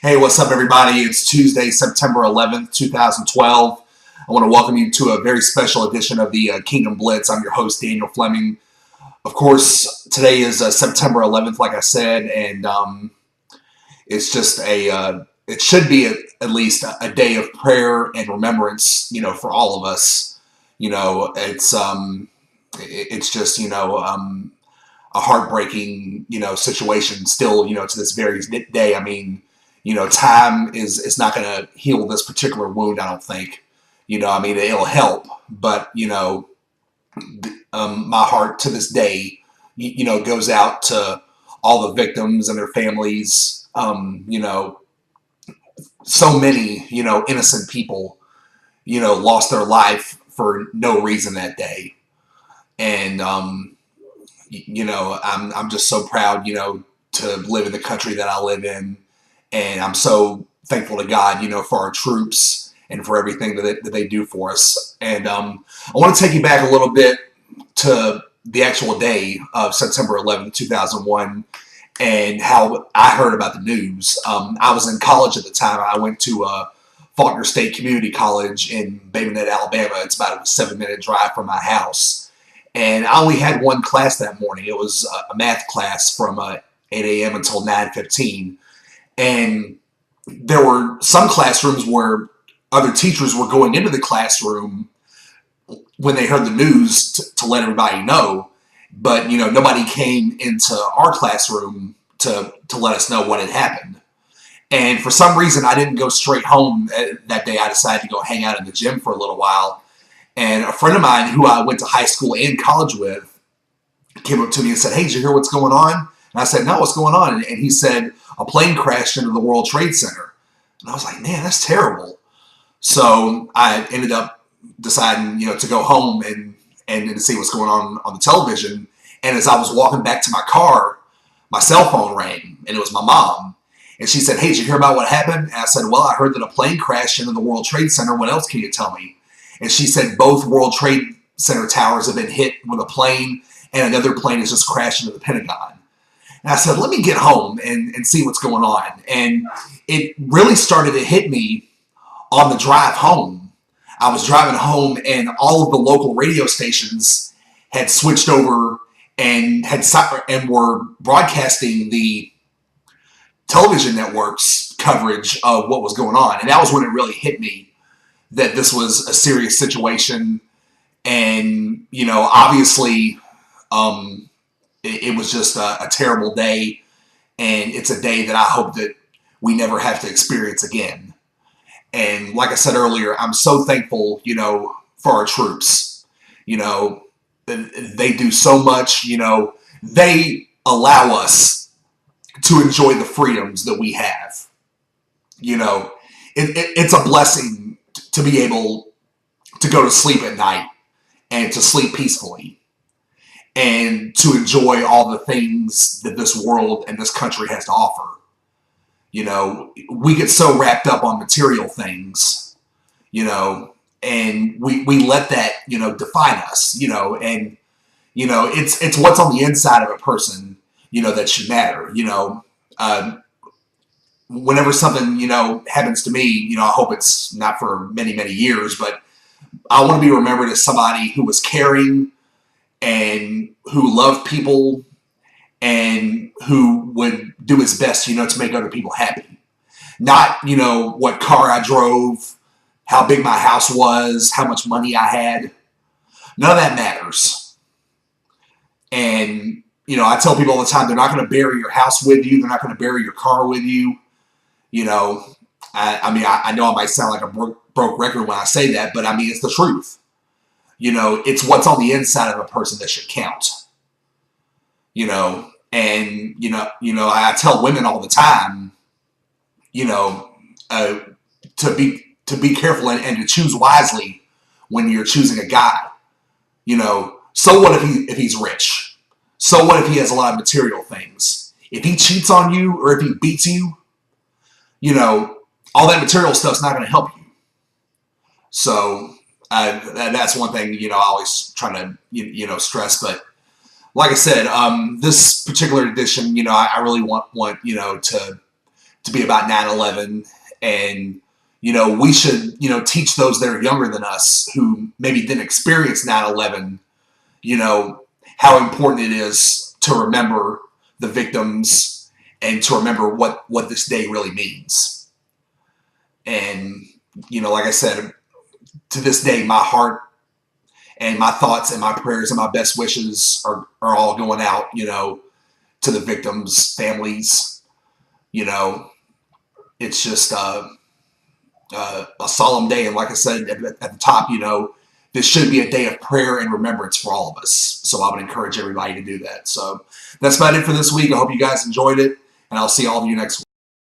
Hey, what's up, everybody? It's Tuesday, September 11th, 2012. I want to welcome you to a very special edition of the Kingdom Blitz. I'm your host, Daniel Fleming. Of course, today is September 11th, like I said, and it's just it should be at least a day of prayer and remembrance, for all of us. It's just, a heartbreaking, situation still, to this very day. I mean, time is not going to heal this particular wound, I don't think. It'll help, but, my heart to this day, goes out to all the victims and their families. So many, innocent people, lost their life for no reason that day. And, I'm just so proud, to live in the country that I live in. And I'm so thankful to God, for our troops and for everything that they do for us. And I want to take you back a little bit to the actual day of September 11th, 2001, and how I heard about the news. I was in college at the time. I went to Faulkner State Community College in Bay Minette, Alabama. It's about a 7-minute drive from my house. And I only had one class that morning. It was a math class from 8 a.m. until 9:15. And there were some classrooms where other teachers were going into the classroom when they heard the news to let everybody know. But, nobody came into our classroom to let us know what had happened. And for some reason, I didn't go straight home that day. I decided to go hang out in the gym for a little while. And a friend of mine who I went to high school and college with came up to me and said, "Hey, did you hear what's going on?" And I said, "No, what's going on?" And he said, "A plane crashed into the World Trade Center." And I was like, "Man, that's terrible." So I ended up deciding, to go home and to see what's going on the television. And as I was walking back to my car, my cell phone rang, and it was my mom. And she said, "Hey, did you hear about what happened?" And I said, "Well, I heard that a plane crashed into the World Trade Center. What else can you tell me?" And she said, "Both World Trade Center towers have been hit with a plane, and another plane has just crashed into the Pentagon." And I said, "Let me get home and see what's going on." And it really started to hit me on the drive home. I was driving home, and all of the local radio stations had switched over and were broadcasting the television networks coverage of what was going on. And that was when it really hit me that this was a serious situation. And, obviously, it was just a terrible day. And it's a day that I hope that we never have to experience again. And like I said earlier, I'm so thankful, for our troops. They do so much, they allow us to enjoy the freedoms that we have. It's a blessing to be able to go to sleep at night and to sleep peacefully and to enjoy all the things that this world and this country has to offer. We get so wrapped up on material things, and we let that, define us, and, it's what's on the inside of a person, that should matter. Whenever something, happens to me, I hope it's not for many, many years, but I want to be remembered as somebody who was caring and who loved people and who would do his best, to make other people happy. Not, what car I drove, how big my house was, how much money I had. None of that matters. And, I tell people all the time, they're not going to bury your house with you. They're not going to bury your car with you. I know I might sound like a broke record when I say that, but it's the truth. It's what's on the inside of a person that should count. And, I tell women all the time, to be careful and to choose wisely when you're choosing a guy. So what if he's rich? So what if he has a lot of material things? If he cheats on you or if he beats you, all that material stuff's not going to help you. So that's one thing, I always try to, stress. But like I said, this particular edition, I really want to to be about 9/11, and we should teach those that are younger than us who maybe didn't experience 9/11, how important it is to remember the victims and to remember what this day really means. And like I said, to this day, my heart and my thoughts and my prayers and my best wishes are all going out, to the victims' families. It's just a solemn day. And like I said at the top, this should be a day of prayer and remembrance for all of us. So I would encourage everybody to do that. So that's about it for this week. I hope you guys enjoyed it, and I'll see all of you next week.